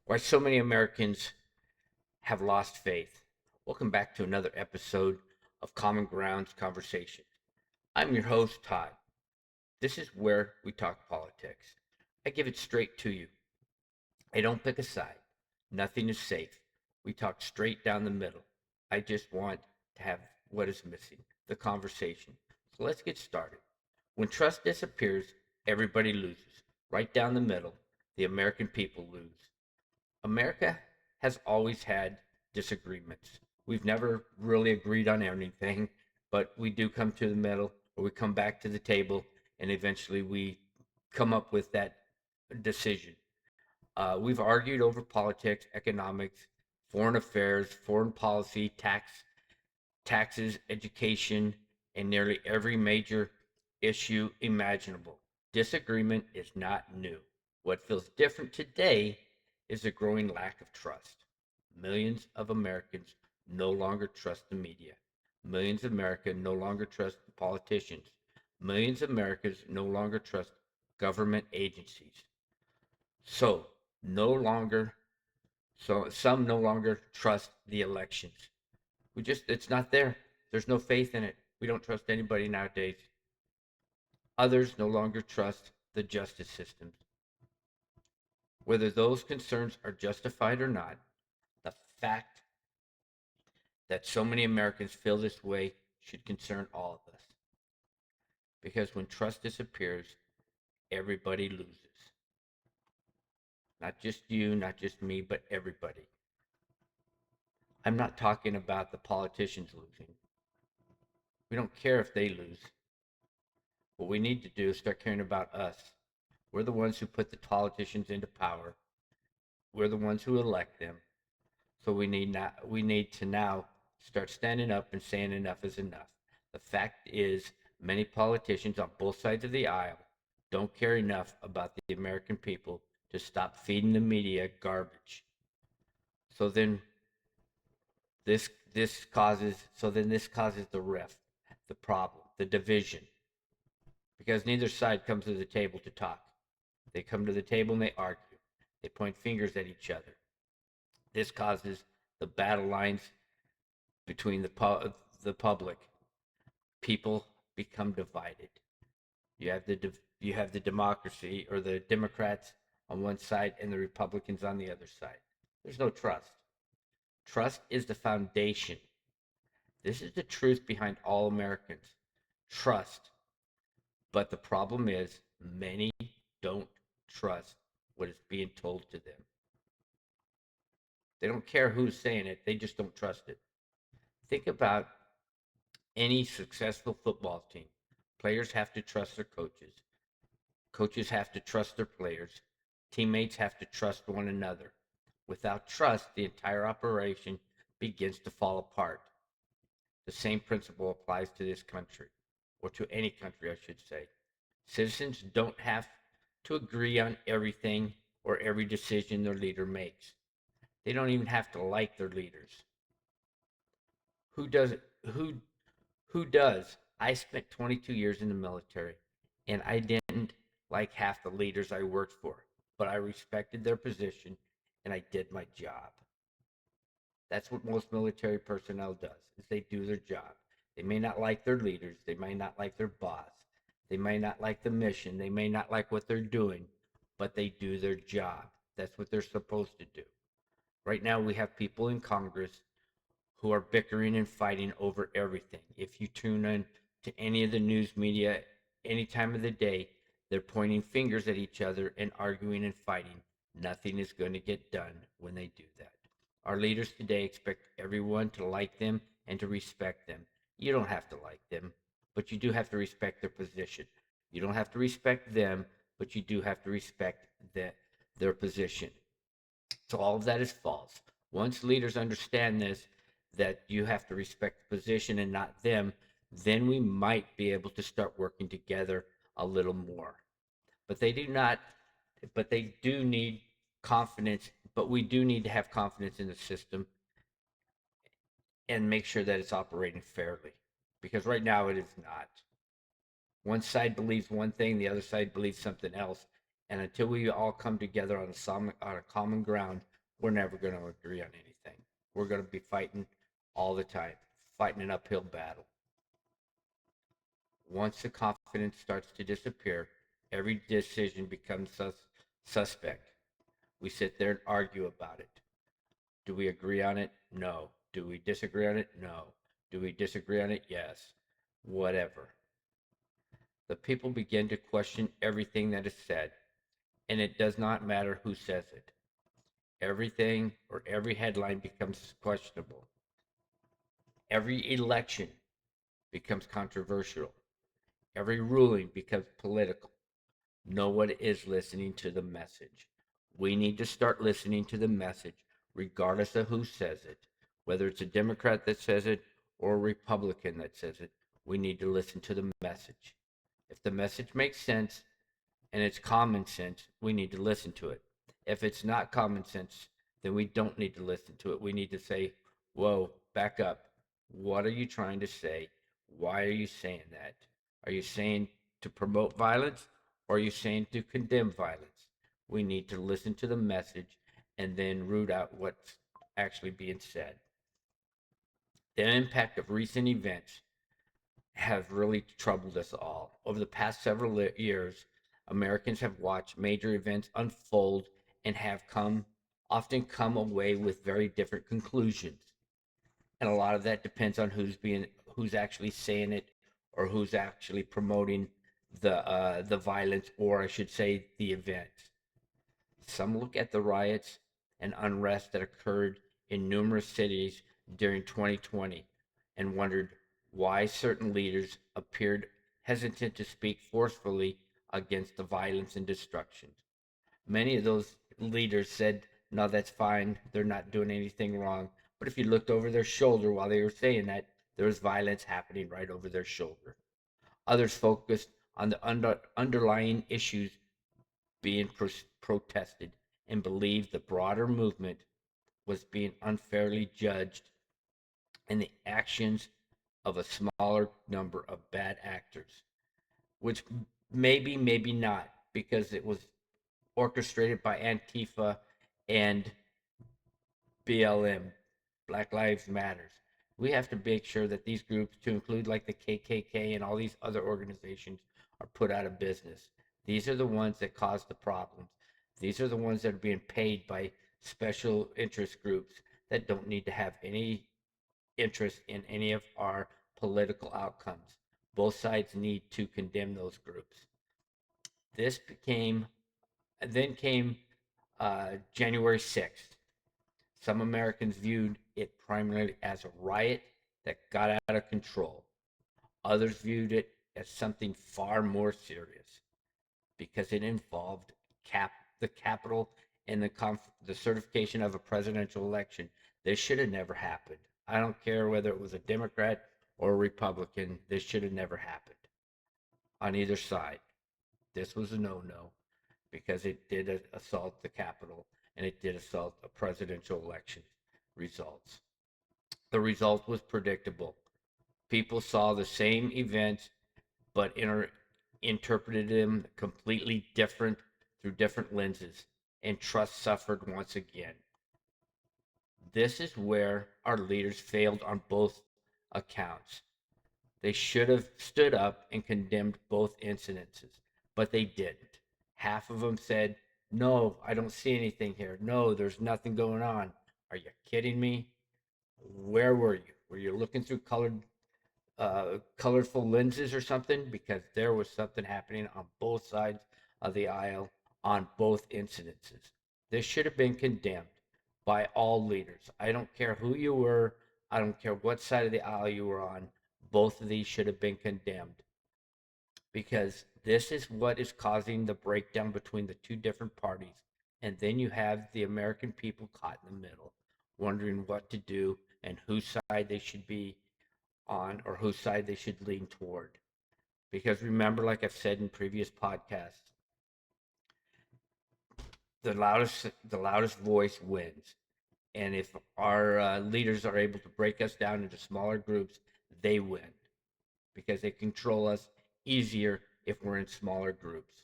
Why so many Americans have lost faith. Welcome back to another episode of Common Grounds Conversation. I'm your host, Todd. This is where we talk politics. I give it straight to you. I don't pick a side. Nothing is safe. We talk straight down the middle. I just want to have what is missing the conversation. So let's get started. When trust disappears, everybody loses. Right down the middle, the American people lose. America has always had disagreements. We've never really agreed on anything, but we do come to the middle, or we come back to the table, and eventually we come up with that decision. We've argued over politics, economics, foreign affairs, foreign policy, taxes, education, and nearly every major issue imaginable. Disagreement is not new. What feels different today is a growing lack of trust. Millions of Americans no longer trust the media. Millions of Americans no longer trust the politicians. Millions of Americans no longer trust government agencies. So, no longer, so some no longer trust the elections. It's not there. There's no faith in it. We don't trust anybody nowadays. Others no longer trust the justice systems. Whether those concerns are justified or not, the fact that so many Americans feel this way should concern all of us. Because when trust disappears, everybody loses. Not just you, not just me, but everybody. I'm not talking about the politicians losing. We don't care if they lose. What we need to do is start caring about us. We're the ones who put the politicians into power. We're the ones who elect them. So we need to now start standing up and saying enough is enough. The fact is, many politicians on both sides of the aisle don't care enough about the American people to stop feeding the media garbage. So then this causes the rift, the problem, the division, because neither side comes to the table to talk. They come to the table and they argue. They point fingers at each other. This causes the battle lines between the public. People become divided. You have the democracy or the Democrats on one side and the Republicans on the other side. There's no trust. Trust is the foundation. This is the truth behind all Americans. Trust. But the problem is many don't trust what is being told to them. They don't care who's saying it, they just don't trust it. Think about any successful football team. Players have to trust their coaches. Coaches have to trust their players. Teammates have to trust one another. Without trust, the entire operation begins to fall apart. The same principle applies to this country, or to any country, I should say. Citizens don't have to agree on everything or every decision their leader makes. They don't even have to like their leaders. Who does who who does? I spent 22 years in the military, and I didn't like half the leaders I worked for, but I respected their position and I did my job. That's what most military personnel does, is they do their job. They may not like their leaders, they may not like their boss, they may not like the mission, they may not like what they're doing, but they do their job. That's what they're supposed to do. Right now we have people in Congress who are bickering and fighting over everything. If you tune in to any of the news media any time of the day, they're pointing fingers at each other and arguing and fighting. Nothing is going to get done when they do that. Our leaders today expect everyone to like them and to respect them. You don't have to like them, but you do have to respect their position. You don't have to respect them, but you do have to respect their position. So all of that is false. Once leaders understand this, that you have to respect the position and not them, then we might be able to start working together a little more. But they do not, but they do need confidence, but we do need to have confidence in the system and make sure that it's operating fairly. Because right now it is not. One side believes one thing, the other side believes something else. And until we all come together on a common ground, we're never going to agree on anything. We're going to be fighting all the time, fighting an uphill battle. Once the confidence starts to disappear, every decision becomes suspect. We sit there and argue about it. Do we agree on it? No. Do we disagree on it? No. Do we disagree on it? Yes. Whatever. The people begin to question everything that is said, and it does not matter who says it. Everything or every headline becomes questionable. Every election becomes controversial. Every ruling becomes political. No one is listening to the message. We need to start listening to the message, regardless of who says it. Whether it's a Democrat that says it or a Republican that says it, we need to listen to the message. If the message makes sense and it's common sense, we need to listen to it. If it's not common sense, then we don't need to listen to it. We need to say, whoa, back up. What are you trying to say? Why are you saying that? Are you saying to promote violence or are you saying to condemn violence? We need to listen to the message and then root out what's actually being said. The impact of recent events have really troubled us all. Over the past several years, Americans have watched major events unfold and have often come away with very different conclusions. And a lot of that depends on who's actually saying it or who's actually promoting the violence, or I should say the event. Some look at the riots and unrest that occurred in numerous cities during 2020 and wondered why certain leaders appeared hesitant to speak forcefully against the violence and destruction. Many of those leaders said, no, that's fine. They're not doing anything wrong. But if you looked over their shoulder while they were saying that, there was violence happening right over their shoulder. Others focused on the underlying issues being protested and believed the broader movement was being unfairly judged and the actions of a smaller number of bad actors, which maybe not, because it was orchestrated by Antifa and BLM, Black Lives Matters. We have to make sure that these groups, to include like the KKK and all these other organizations, are put out of business. These are the ones that cause the problems. These are the ones that are being paid by special interest groups that don't need to have any interest in any of our political outcomes. Both sides need to condemn those groups. This became, then came January 6th. Some Americans viewed it primarily as a riot that got out of control. Others viewed it as something far more serious because it involved the Capitol and the certification of a presidential election. This should have never happened. I don't care whether it was a Democrat or a Republican. This should have never happened on either side. This was a no-no because it did assault the Capitol and it did assault a presidential election results. The result was predictable. People saw the same events but interpreted them completely different through different lenses, and trust suffered once again. This is where our leaders failed on both accounts. They should have stood up and condemned both incidences, but they didn't. Half of them said, no, I don't see anything here. No, there's nothing going on. Are you kidding me? Where were you? Were you looking through colorful lenses or something? Because there was something happening on both sides of the aisle on both incidences. This should have been condemned by all leaders. I don't care who you were. I don't care what side of the aisle you were on. Both of these should have been condemned because this is what is causing the breakdown between the two different parties. And then you have the American people caught in the middle, wondering what to do and whose side they should be on or whose side they should lean toward. Because remember, like I've said in previous podcasts, the loudest voice wins. And if our leaders are able to break us down into smaller groups, they win because they control us easier if we're in smaller groups.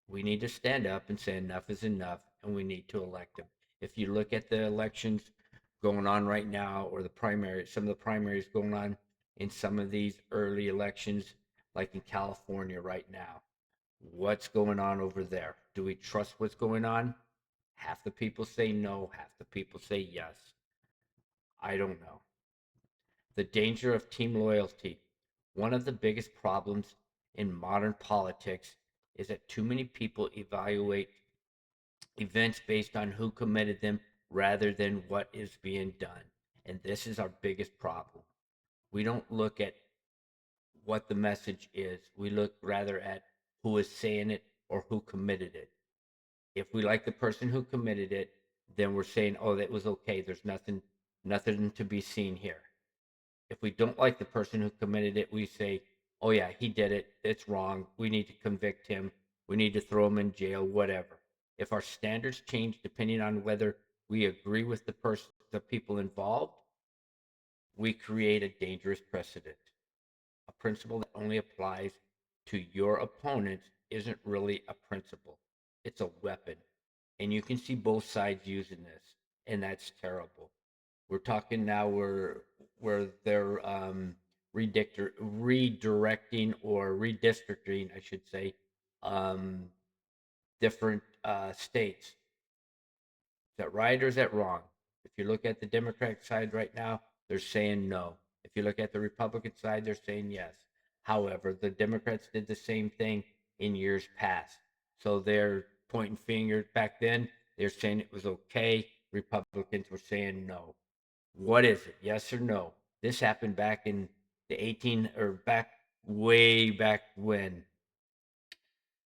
We need to stand up and say enough is enough and we need to elect them. If you look at the elections going on right now, or some of the primaries going on in some of these early elections, like in California right now, what's going on over there? Do we trust what's going on? Half the people say no, half the people say yes. I don't know. The danger of team loyalty. One of the biggest problems in modern politics is that too many people evaluate events based on who committed them rather than what is being done. And this is our biggest problem. We don't look at what the message is, we look rather at who is saying it or who committed it. If we like the person who committed it, then we're saying, oh, that was okay. There's nothing to be seen here. If we don't like the person who committed it, we say, oh yeah, he did it. It's wrong. We need to convict him. We need to throw him in jail, whatever. If our standards change depending on whether we agree with the people involved, we create a dangerous precedent. A principle that only applies to your opponents isn't really a principle. It's a weapon. And you can see both sides using this, and that's terrible. We're talking now where they're redirecting or redistricting, I should say, um, different states. Is that right or is that wrong? If you look at the Democratic side right now, they're saying no. If you look at the Republican side, they're saying yes. However, the Democrats did the same thing in years past. So they're pointing fingers back then. They're saying it was okay. Republicans were saying no. What is it? Yes or no? This happened back in the 18 or back way back when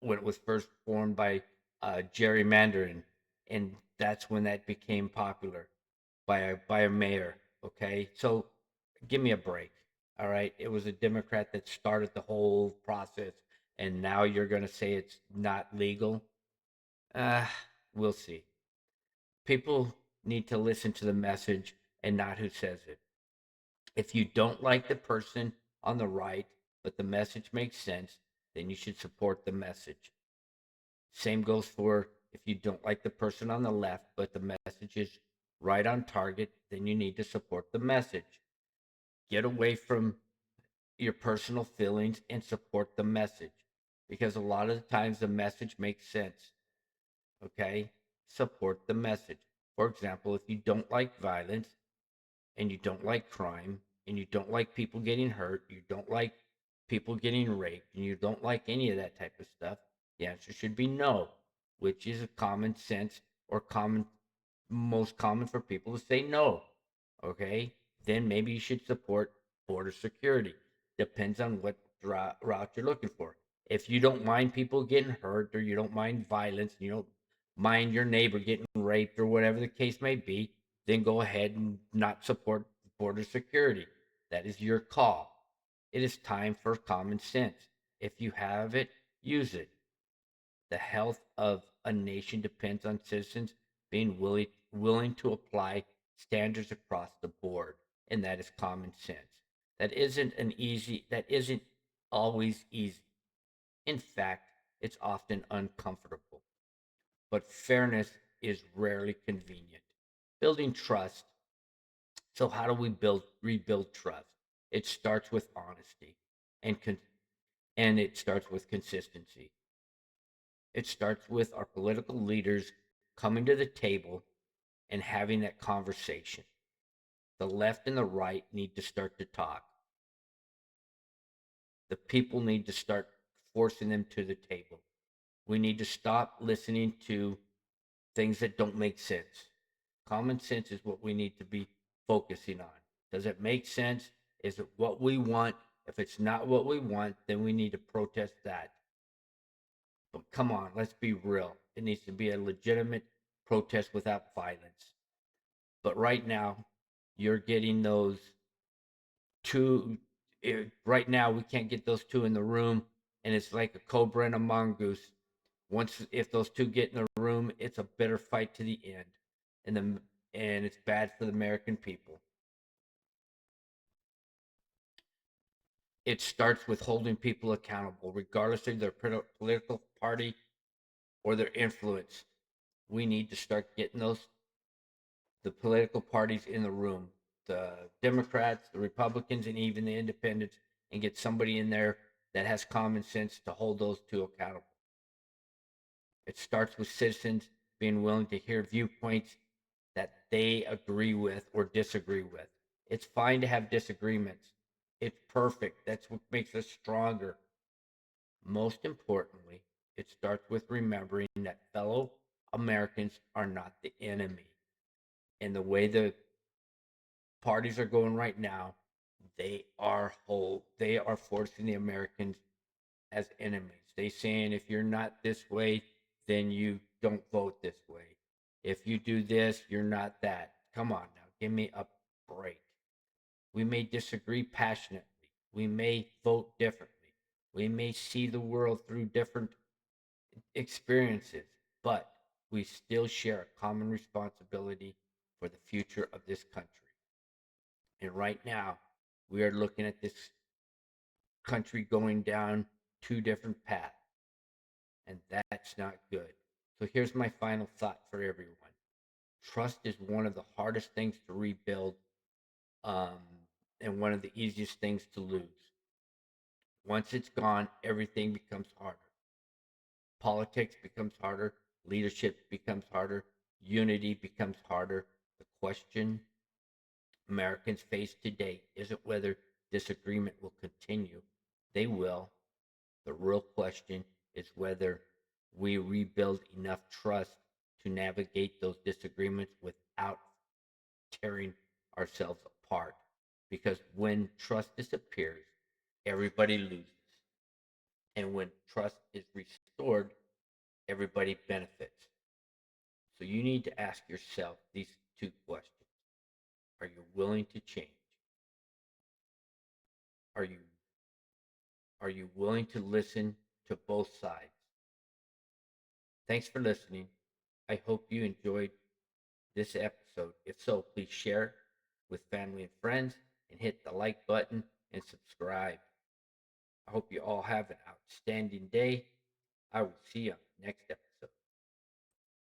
it was first formed by gerrymandering, and that's when that became popular by a mayor. Okay, so give me a break. All right, it was a Democrat that started the whole process, and now you're going to say it's not legal. Uh, we'll see. People need to listen to the message and not who says it. If you don't like the person on the right, but the message makes sense, then you should support the message. Same goes for if you don't like the person on the left, but the message is right on target, then you need to support the message. Get away from your personal feelings and support the message, because a lot of the times the message makes sense. Okay? Support the message. For example, if you don't like violence, and you don't like crime, and you don't like people getting hurt, you don't like people getting raped, and you don't like any of that type of stuff, the answer should be no, which is a common sense or most common for people to say no. Okay? Then maybe you should support border security. Depends on what route you're looking for. If you don't mind people getting hurt, or you don't mind violence, and you don't mind your neighbor getting raped, or whatever the case may be, then go ahead and not support border security. That is your call. It is time for common sense. If you have it, use it. The health of a nation depends on citizens being willing to apply standards across the board, and that is common sense. That isn't always easy. In fact, it's often uncomfortable. But fairness is rarely convenient. Building trust. So how do we rebuild trust? It starts with honesty, and and it starts with consistency. It starts with our political leaders coming to the table and having that conversation. The left and the right need to start to talk. The people need to start forcing them to the table. We need to stop listening to things that don't make sense. Common sense is what we need to be focusing on. Does it make sense? Is it what we want? If it's not what we want, then we need to protest that. But come on, let's be real. It needs to be a legitimate protest without violence. But right now, you're getting those two. Right now, we can't get those two in the room, and it's like a cobra and a mongoose. Once, if those two get in the room, it's a bitter fight to the end, and it's bad for the American people. It starts with holding people accountable, regardless of their political party or their influence. We need to start getting the political parties in the room, the Democrats, the Republicans, and even the independents, and get somebody in there that has common sense to hold those two accountable. It starts with citizens being willing to hear viewpoints that they agree with or disagree with. It's fine to have disagreements. It's perfect. That's what makes us stronger. Most importantly, it starts with remembering that fellow Americans are not the enemy. And the way the parties are going right now, they are forcing the Americans as enemies. They saying if you're not this way, then you don't vote this way. If you do this, you're not that. Come on now, give me a break. We may disagree passionately. We may vote differently. We may see the world through different experiences, but we still share a common responsibility for the future of this country. And right now, we are looking at this country going down two different paths, and that's not good. So here's my final thought for everyone. Trust is one of the hardest things to rebuild, um, and one of the easiest things to lose. Once it's gone, everything becomes harder. Politics becomes harder, leadership becomes harder, unity becomes harder. The question Americans face today isn't whether disagreement will continue. They will. The real question is whether we rebuild enough trust to navigate those disagreements without tearing ourselves apart. Because when trust disappears, everybody loses. And when trust is restored, everybody benefits. So you need to ask yourself these two questions. Are you willing to change? Are you willing to listen to both sides? Thanks for listening. I hope you enjoyed this episode. If so, please share with family and friends and hit the like button and subscribe. I hope you all have an outstanding day. I will see you next episode.